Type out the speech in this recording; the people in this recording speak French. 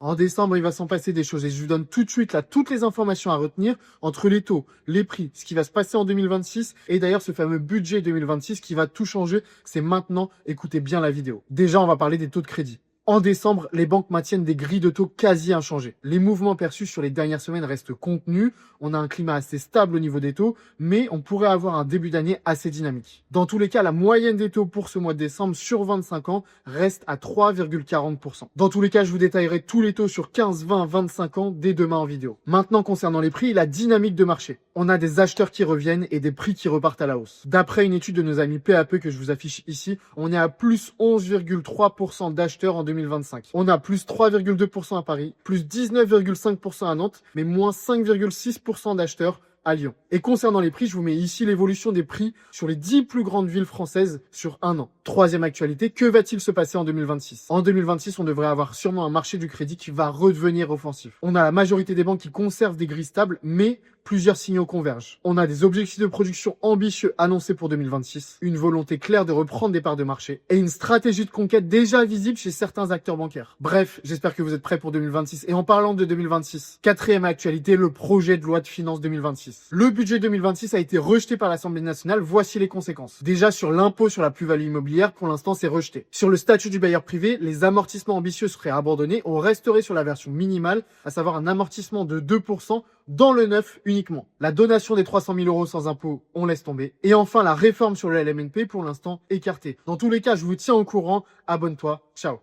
En décembre, il va s'en passer des choses et je vous donne tout de suite là toutes les informations à retenir entre les taux, les prix, ce qui va se passer en 2026 et d'ailleurs ce fameux budget 2026 qui va tout changer. C'est maintenant, écoutez bien la vidéo. Déjà, on va parler des taux de crédit. En décembre, les banques maintiennent des grilles de taux quasi inchangées. Les mouvements perçus sur les dernières semaines restent contenus. On a un climat assez stable au niveau des taux, mais on pourrait avoir un début d'année assez dynamique. Dans tous les cas, la moyenne des taux pour ce mois de décembre sur 25 ans reste à 3,40%. Dans tous les cas, je vous détaillerai tous les taux sur 15, 20, 25 ans dès demain en vidéo. Maintenant, concernant les prix, la dynamique de marché. On a des acheteurs qui reviennent et des prix qui repartent à la hausse. D'après une étude de nos amis PAP que je vous affiche ici, on est à plus 11,3% d'acheteurs en 2025. On a plus 3,2% à Paris, plus 19,5% à Nantes, mais moins 5,6% d'acheteurs à Lyon. Et concernant les prix, je vous mets ici l'évolution des prix sur les 10 plus grandes villes françaises sur un an. Troisième actualité, que va-t-il se passer en 2026? En 2026, on devrait avoir sûrement un marché du crédit qui va redevenir offensif. On a la majorité des banques qui conservent des grilles stables, mais plusieurs signaux convergent. On a des objectifs de production ambitieux annoncés pour 2026, une volonté claire de reprendre des parts de marché et une stratégie de conquête déjà visible chez certains acteurs bancaires. Bref, j'espère que vous êtes prêts pour 2026. Et en parlant de 2026, quatrième actualité, le projet de loi de finances 2026. Le budget 2026 a été rejeté par l'Assemblée nationale. Voici les conséquences. Déjà, sur l'impôt sur la plus-value immobilière, pour l'instant, c'est rejeté. Sur le statut du bailleur privé, les amortissements ambitieux seraient abandonnés. On resterait sur la version minimale, à savoir un amortissement de 2% dans le neuf uniquement. La donation des 300 000 euros sans impôt, on laisse tomber. Et enfin, la réforme sur le LMNP, pour l'instant, écartée. Dans tous les cas, je vous tiens au courant. Abonne-toi. Ciao.